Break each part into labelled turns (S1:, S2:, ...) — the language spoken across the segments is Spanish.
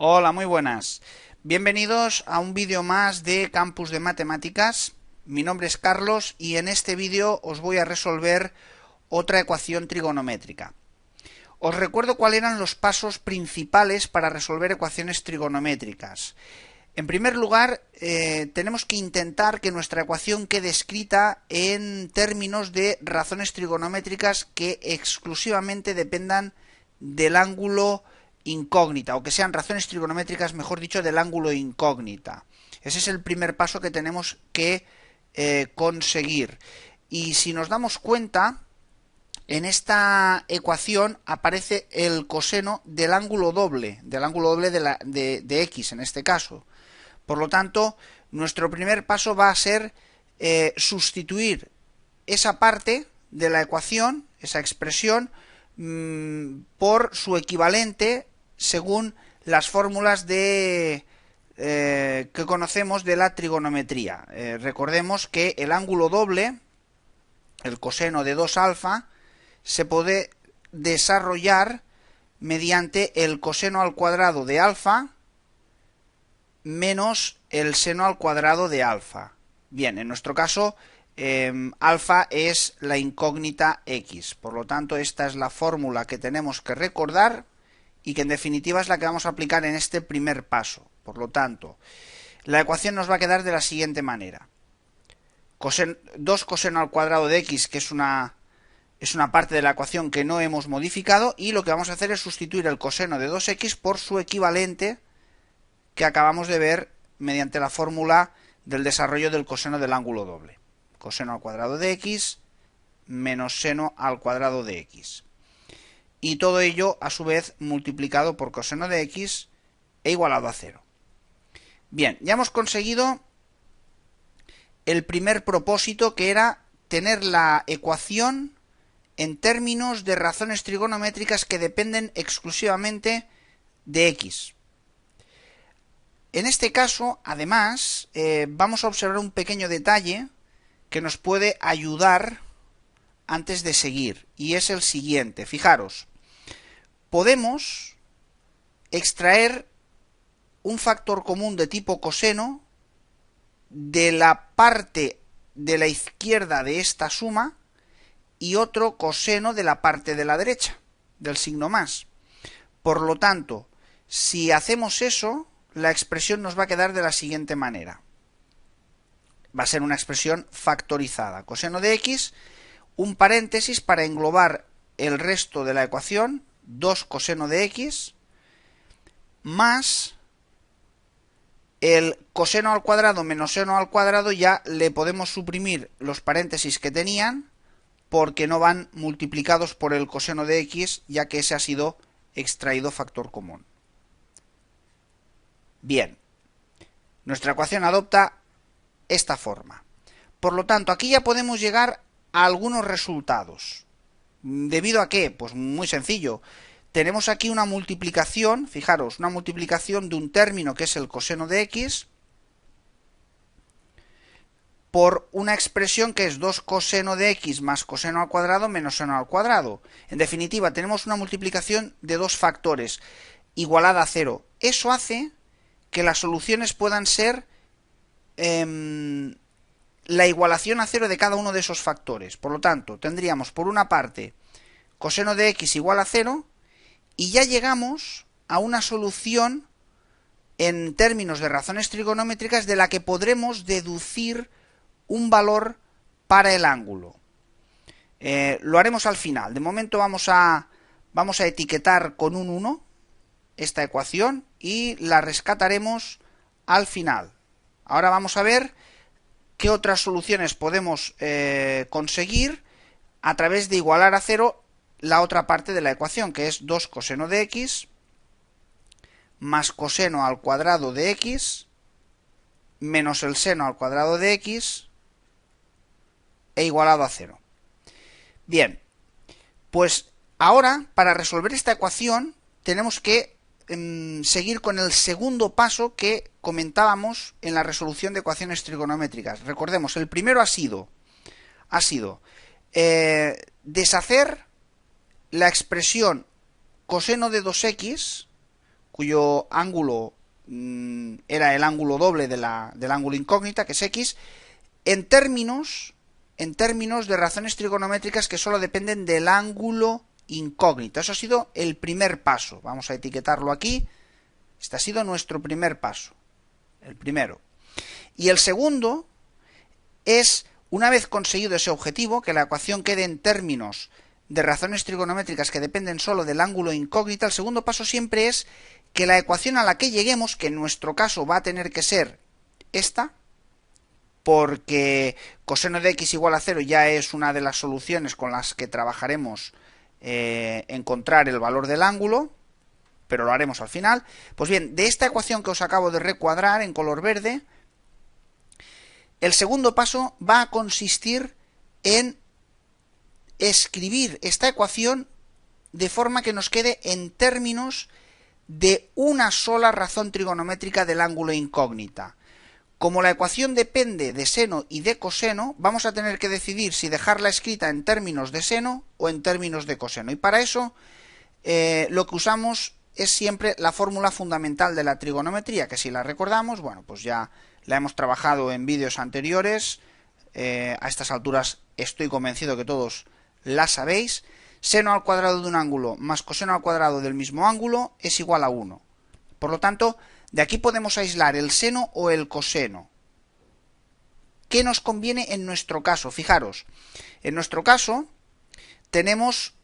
S1: Hola, muy buenas. Bienvenidos a un vídeo más de Campus de Matemáticas. Mi nombre es Carlos y en este vídeo os voy a resolver otra ecuación trigonométrica. Os recuerdo cuáles eran los pasos principales para resolver ecuaciones trigonométricas. En primer lugar, tenemos que intentar que nuestra ecuación quede escrita en términos de razones trigonométricas que exclusivamente dependan del ángulo incógnita, o que sean razones trigonométricas, mejor dicho, del ángulo incógnita. Ese es el primer paso que tenemos que conseguir. Y si nos damos cuenta, en esta ecuación aparece el coseno del ángulo doble de x en este caso. Por lo tanto, nuestro primer paso va a ser sustituir esa parte de la ecuación, esa expresión, por su equivalente según las fórmulas que conocemos de la trigonometría. Recordemos que el ángulo doble, el coseno de 2 alfa, se puede desarrollar mediante el coseno al cuadrado de alfa menos el seno al cuadrado de alfa. Bien, en nuestro caso, alfa es la incógnita x. Por lo tanto, esta es la fórmula que tenemos que recordar y que en definitiva es la que vamos a aplicar en este primer paso. Por lo tanto, la ecuación nos va a quedar de la siguiente manera. 2 coseno al cuadrado de x, que es una parte de la ecuación que no hemos modificado, y lo que vamos a hacer es sustituir el coseno de 2x por su equivalente que acabamos de ver mediante la fórmula del desarrollo del coseno del ángulo doble. Coseno al cuadrado de x menos seno al cuadrado de x. Y todo ello, a su vez, multiplicado por coseno de x e igualado a 0. Bien, ya hemos conseguido el primer propósito, que era tener la ecuación en términos de razones trigonométricas que dependen exclusivamente de x. En este caso, además, vamos a observar un pequeño detalle que nos puede ayudar antes de seguir, y es el siguiente. Fijaros, podemos extraer un factor común de tipo coseno de la parte de la izquierda de esta suma y otro coseno de la parte de la derecha, del signo más. Por lo tanto, si hacemos eso, la expresión nos va a quedar de la siguiente manera. Va a ser una expresión factorizada. Coseno de x, un paréntesis para englobar el resto de la ecuación, 2 coseno de x, más el coseno al cuadrado menos seno al cuadrado. Ya le podemos suprimir los paréntesis que tenían, porque no van multiplicados por el coseno de x, ya que ese ha sido extraído factor común. Bien, nuestra ecuación adopta esta forma. Por lo tanto, aquí ya podemos llegar a algunos resultados. ¿Debido a qué? Pues muy sencillo. Tenemos aquí una multiplicación, fijaros, una multiplicación de un término que es el coseno de x por una expresión que es 2 coseno de x más coseno al cuadrado menos seno al cuadrado. En definitiva, tenemos una multiplicación de dos factores igualada a 0. Eso hace que las soluciones puedan ser la igualación a 0 de cada uno de esos factores. Por lo tanto, tendríamos por una parte coseno de x igual a 0, y ya llegamos a una solución en términos de razones trigonométricas de la que podremos deducir un valor para el ángulo. Lo haremos al final. De momento vamos a etiquetar con un 1 esta ecuación y la rescataremos al final. Ahora vamos a ver qué otras soluciones podemos conseguir a través de igualar a 0 la otra parte de la ecuación, que es 2 coseno de x más coseno al cuadrado de x menos el seno al cuadrado de x e igualado a 0. Bien, pues ahora, para resolver esta ecuación, tenemos que seguir con el segundo paso que comentábamos en la resolución de ecuaciones trigonométricas. Recordemos, el primero ha sido deshacer la expresión coseno de 2x, cuyo ángulo era el ángulo doble del ángulo incógnita, que es x, en términos de razones trigonométricas que solo dependen del ángulo incógnito. Eso ha sido el primer paso. Vamos a etiquetarlo aquí. Este ha sido nuestro primer paso, el primero. Y el segundo es, una vez conseguido ese objetivo, que la ecuación quede en términos de razones trigonométricas que dependen solo del ángulo incógnito, el segundo paso siempre es que la ecuación a la que lleguemos, que en nuestro caso va a tener que ser esta, porque coseno de x igual a 0 ya es una de las soluciones con las que trabajaremos encontrar el valor del ángulo, pero lo haremos al final. Pues bien, de esta ecuación que os acabo de recuadrar en color verde, el segundo paso va a consistir en escribir esta ecuación de forma que nos quede en términos de una sola razón trigonométrica del ángulo incógnita. Como la ecuación depende de seno y de coseno, vamos a tener que decidir si dejarla escrita en términos de seno o en términos de coseno. Y para eso lo que usamos es siempre la fórmula fundamental de la trigonometría, que si la recordamos, bueno, pues ya la hemos trabajado en vídeos anteriores. A estas alturas estoy convencido que todos la sabéis. Seno al cuadrado de un ángulo más coseno al cuadrado del mismo ángulo es igual a 1. Por lo tanto, de aquí podemos aislar el seno o el coseno. ¿Qué nos conviene en nuestro caso? Fijaros, en nuestro caso tenemos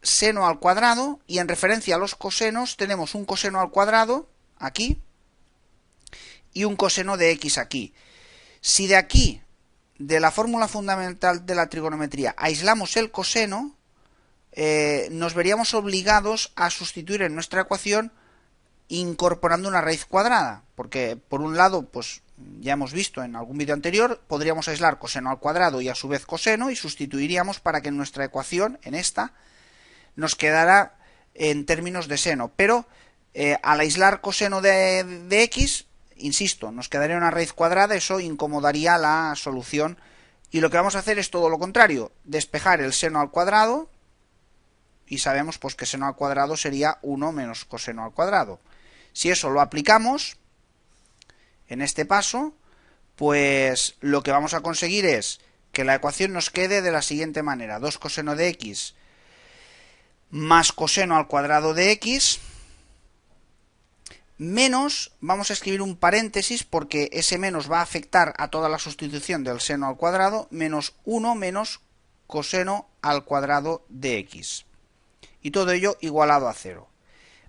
S1: seno al cuadrado y en referencia a los cosenos tenemos un coseno al cuadrado aquí y un coseno de x aquí. Si de aquí, de la fórmula fundamental de la trigonometría, aislamos el coseno, nos veríamos obligados a sustituir en nuestra ecuación incorporando una raíz cuadrada, porque por un lado, pues ya hemos visto en algún vídeo anterior, podríamos aislar coseno al cuadrado y a su vez coseno y sustituiríamos para que en nuestra ecuación, en esta, nos quedara en términos de seno, pero al aislar coseno de x, insisto, nos quedaría una raíz cuadrada, eso incomodaría la solución y lo que vamos a hacer es todo lo contrario, despejar el seno al cuadrado y sabemos pues que seno al cuadrado sería 1 menos coseno al cuadrado. Si eso lo aplicamos en este paso, pues lo que vamos a conseguir es que la ecuación nos quede de la siguiente manera: 2 coseno de x más coseno al cuadrado de x, menos, vamos a escribir un paréntesis porque ese menos va a afectar a toda la sustitución del seno al cuadrado, menos 1 menos coseno al cuadrado de x. Y todo ello igualado a 0.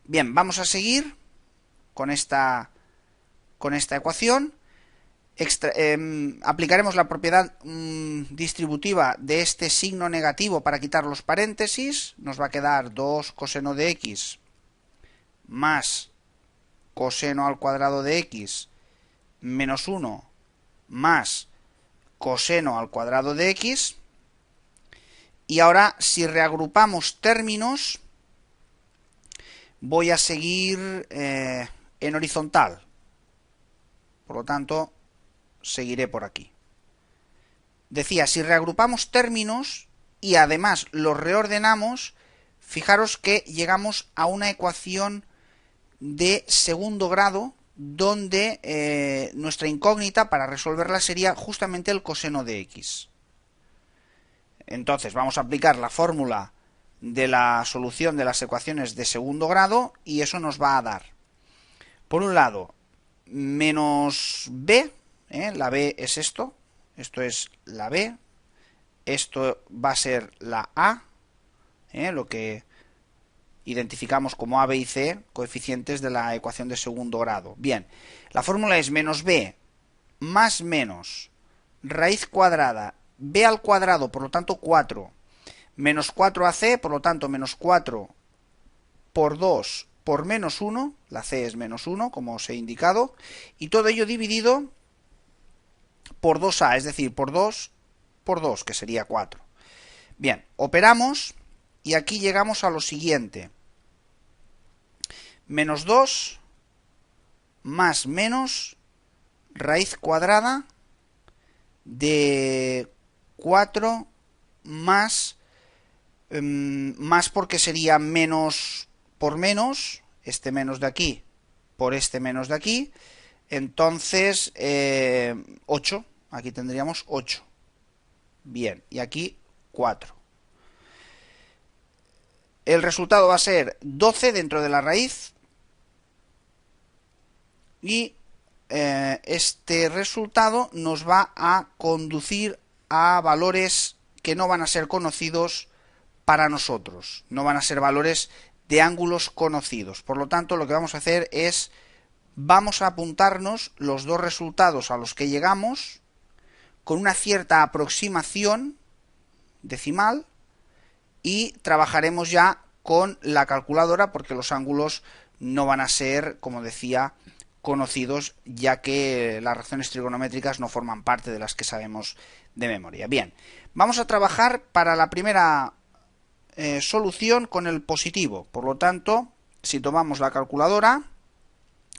S1: Bien, vamos a seguir con esta ecuación. Aplicaremos la propiedad distributiva de este signo negativo para quitar los paréntesis. Nos va a quedar 2 coseno de x más coseno al cuadrado de x menos 1 más coseno al cuadrado de x. Y ahora, si reagrupamos términos, voy a seguir en horizontal. Por lo tanto, seguiré por aquí. Decía, si reagrupamos términos y además los reordenamos, fijaros que llegamos a una ecuación de segundo grado donde nuestra incógnita para resolverla sería justamente el coseno de x. Entonces vamos a aplicar la fórmula de la solución de las ecuaciones de segundo grado y eso nos va a dar, por un lado, menos b, la b es esto es la b, esto va a ser la a, lo que identificamos como a, b y c, coeficientes de la ecuación de segundo grado. Bien, la fórmula es menos b más menos raíz cuadrada b al cuadrado, por lo tanto 4, menos 4ac, por lo tanto menos 4 por 2 por menos 1, la c es menos 1, como os he indicado, y todo ello dividido por 2a, es decir, por 2, que sería 4. Bien, operamos y aquí llegamos a lo siguiente. Menos 2 más menos raíz cuadrada de 4 más porque sería menos por menos, este menos de aquí por este menos de aquí, entonces 8, aquí tendríamos 8. Bien, y aquí 4. El resultado va a ser 12 dentro de la raíz y este resultado nos va a conducir a valores que no van a ser conocidos para nosotros, no van a ser valores de ángulos conocidos. Por lo tanto, lo que vamos a hacer es, vamos a apuntarnos los dos resultados a los que llegamos con una cierta aproximación decimal y trabajaremos ya con la calculadora porque los ángulos no van a ser, como decía, conocidos, ya que las razones trigonométricas no forman parte de las que sabemos de memoria. Bien, vamos a trabajar para la primera solución con el positivo. Por lo tanto, si tomamos la calculadora,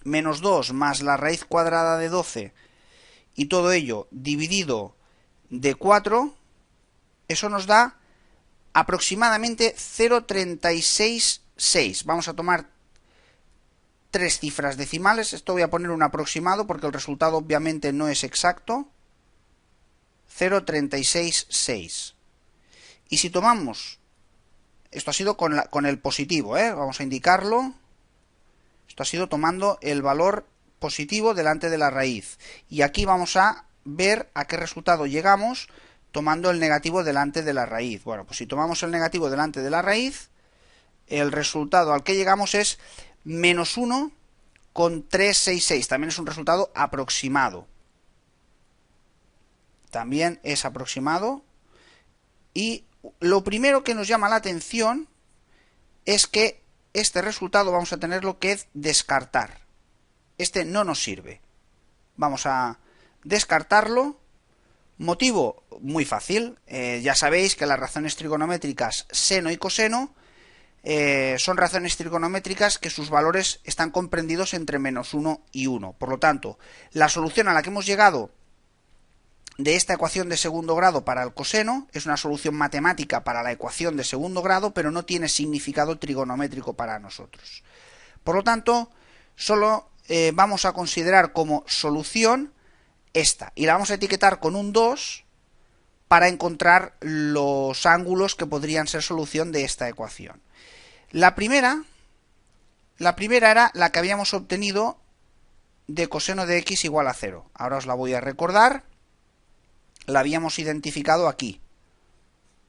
S1: menos 2 más la raíz cuadrada de 12 y todo ello dividido de 4, eso nos da aproximadamente 0,366. Vamos a tomar 3 cifras decimales. Esto voy a poner un aproximado porque el resultado obviamente no es exacto. 0,366. Y si tomamos, esto ha sido con el positivo, vamos a indicarlo. Esto ha sido tomando el valor positivo delante de la raíz. Y aquí vamos a ver a qué resultado llegamos tomando el negativo delante de la raíz. Bueno, pues si tomamos el negativo delante de la raíz, el resultado al que llegamos es menos 1,366. También es un resultado aproximado. También es aproximado. Y lo primero que nos llama la atención es que este resultado vamos a tenerlo que descartar. Este no nos sirve. Vamos a descartarlo. Motivo muy fácil. Ya sabéis que las razones trigonométricas seno y coseno son razones trigonométricas que sus valores están comprendidos entre menos 1 y 1. Por lo tanto, la solución a la que hemos llegado de esta ecuación de segundo grado para el coseno es una solución matemática para la ecuación de segundo grado, pero no tiene significado trigonométrico para nosotros. Por lo tanto, solo vamos a considerar como solución esta, y la vamos a etiquetar con un 2 para encontrar los ángulos que podrían ser solución de esta ecuación. La primera era la que habíamos obtenido de coseno de x igual a 0. Ahora os la voy a recordar. La habíamos identificado aquí.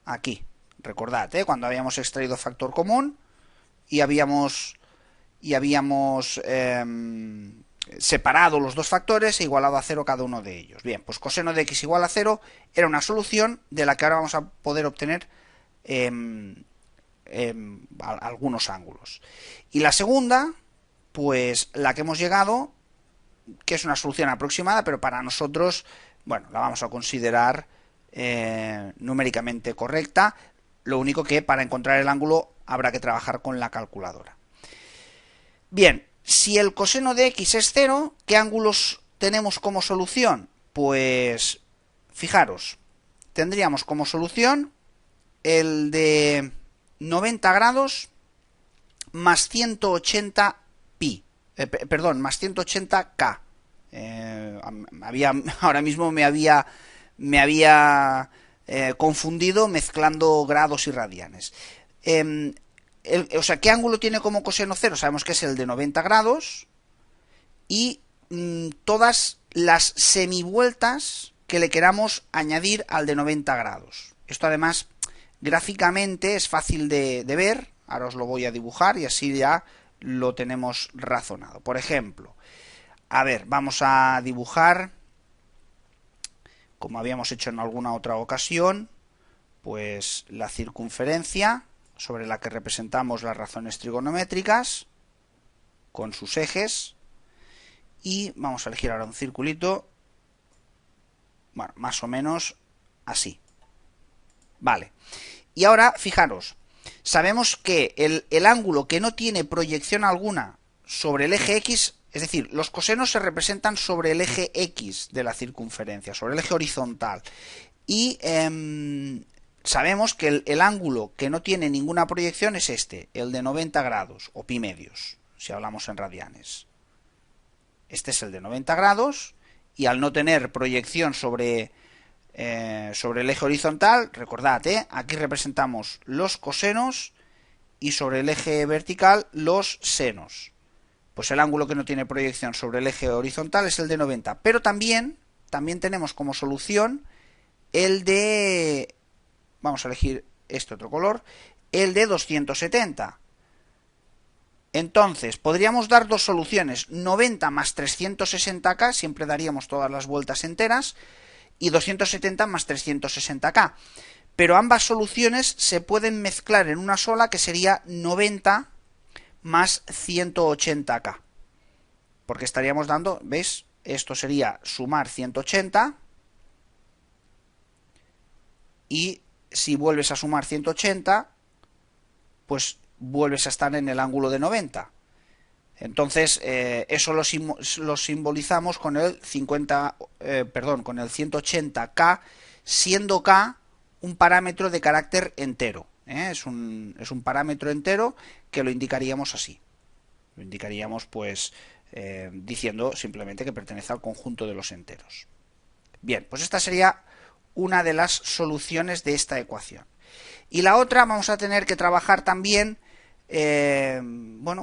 S1: Aquí. Recordad, cuando habíamos extraído factor común y habíamos separado los dos factores e igualado a 0 cada uno de ellos. Bien, pues coseno de x igual a 0 era una solución de la que ahora vamos a poder obtener algunos ángulos. Y la segunda, pues la que hemos llegado, que es una solución aproximada, pero para nosotros, bueno, la vamos a considerar numéricamente correcta. Lo único que para encontrar el ángulo habrá que trabajar con la calculadora. Bien, si el coseno de x es 0, ¿qué ángulos tenemos como solución? Pues, fijaros, tendríamos como solución el de 90 grados más 180 pi, más 180k. Ahora mismo me había confundido mezclando grados y radianes. O sea, ¿qué ángulo tiene como coseno 0? Sabemos que es el de 90 grados y todas las semivueltas que le queramos añadir al de 90 grados. Esto además gráficamente es fácil de ver. Ahora os lo voy a dibujar y así ya lo tenemos razonado. Por ejemplo, a ver, vamos a dibujar, como habíamos hecho en alguna otra ocasión, pues la circunferencia sobre la que representamos las razones trigonométricas con sus ejes, y vamos a elegir ahora un circulito, bueno, más o menos así. Vale, y ahora fijaros, sabemos que el ángulo que no tiene proyección alguna sobre el eje X, es decir, los cosenos se representan sobre el eje X de la circunferencia, sobre el eje horizontal, y sabemos que el ángulo que no tiene ninguna proyección es este, el de 90 grados, o pi medios. si hablamos en radianes. Este es el de 90 grados, y al no tener proyección sobre el eje horizontal, recordad, aquí representamos los cosenos y sobre el eje vertical los senos. Pues el ángulo que no tiene proyección sobre el eje horizontal es el de 90. Pero también tenemos como solución el de, vamos a elegir este otro color, el de 270. Entonces, podríamos dar dos soluciones, 90 más 360K, siempre daríamos todas las vueltas enteras, y 270 más 360K. Pero ambas soluciones se pueden mezclar en una sola, que sería 90 más 180K. Porque estaríamos dando, ¿veis? Esto sería sumar 180, y si vuelves a sumar 180, pues vuelves a estar en el ángulo de 90. Entonces, eso lo simbolizamos con el 180K, siendo K un parámetro de carácter entero. Es un parámetro entero que lo indicaríamos así. Lo indicaríamos, pues, diciendo simplemente que pertenece al conjunto de los enteros. Bien, pues esta sería una de las soluciones de esta ecuación. Y la otra vamos a tener que trabajar también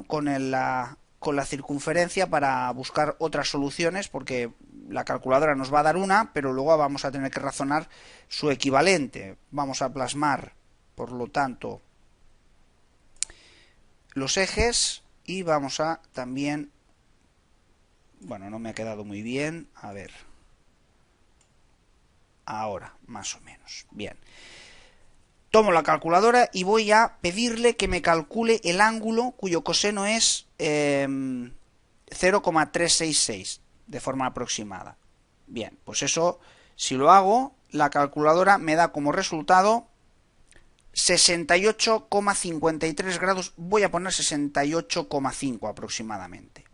S1: con la circunferencia para buscar otras soluciones, porque la calculadora nos va a dar una, pero luego vamos a tener que razonar su equivalente. Vamos a plasmar, por lo tanto, los ejes, y vamos a también, bueno, no me ha quedado muy bien, a ver, ahora, más o menos, bien. Tomo la calculadora y voy a pedirle que me calcule el ángulo cuyo coseno es 0,366 de forma aproximada. Bien, pues eso, si lo hago, la calculadora me da como resultado 68,53 grados, voy a poner 68,5 aproximadamente.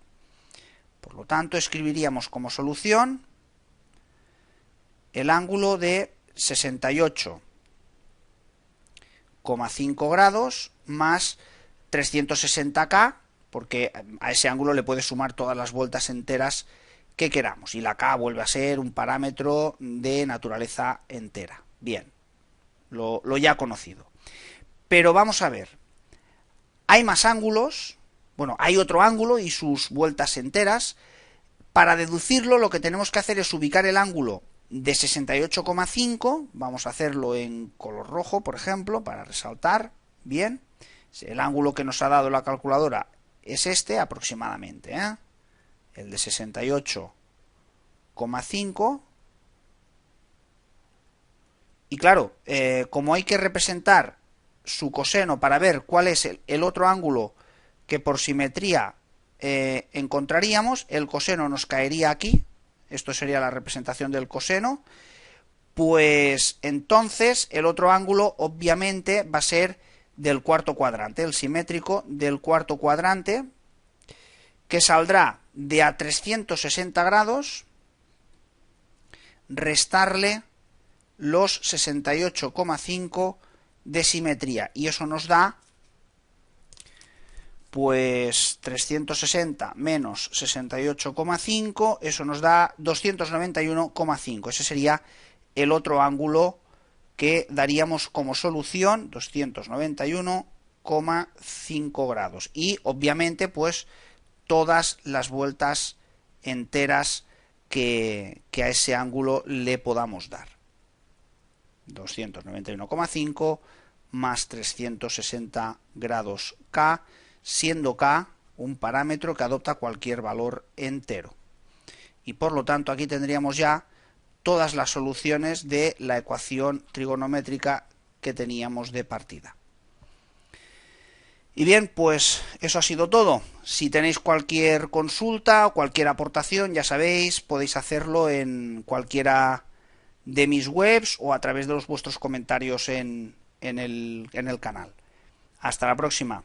S1: Por lo tanto, escribiríamos como solución el ángulo de 68,5 grados más 360K, porque a ese ángulo le puede sumar todas las vueltas enteras que queramos, y la K vuelve a ser un parámetro de naturaleza entera. Bien, lo ya conocido. Pero vamos a ver, hay más ángulos, bueno, hay otro ángulo y sus vueltas enteras. Para deducirlo, lo que tenemos que hacer es ubicar el ángulo de 68,5, vamos a hacerlo en color rojo, por ejemplo, para resaltar bien. El ángulo que nos ha dado la calculadora es este aproximadamente, el de 68,5. Y claro, como hay que representar su coseno para ver cuál es el otro ángulo que por simetría encontraríamos, el coseno nos caería aquí. Esto sería la representación del coseno. Pues entonces el otro ángulo obviamente va a ser del cuarto cuadrante, el simétrico del cuarto cuadrante, que saldrá de a 360 grados restarle los 68,5 de simetría, y eso nos da, pues, 360 menos 68,5, eso nos da 291,5. Ese sería el otro ángulo que daríamos como solución, 291,5 grados. Y obviamente, pues, todas las vueltas enteras que a ese ángulo le podamos dar. 291,5 más 360 grados K, siendo K un parámetro que adopta cualquier valor entero. Y por lo tanto aquí tendríamos ya todas las soluciones de la ecuación trigonométrica que teníamos de partida. Y bien, pues eso ha sido todo. Si tenéis cualquier consulta o cualquier aportación, ya sabéis, podéis hacerlo en cualquiera de mis webs o a través de vuestros comentarios en el canal. Hasta la próxima.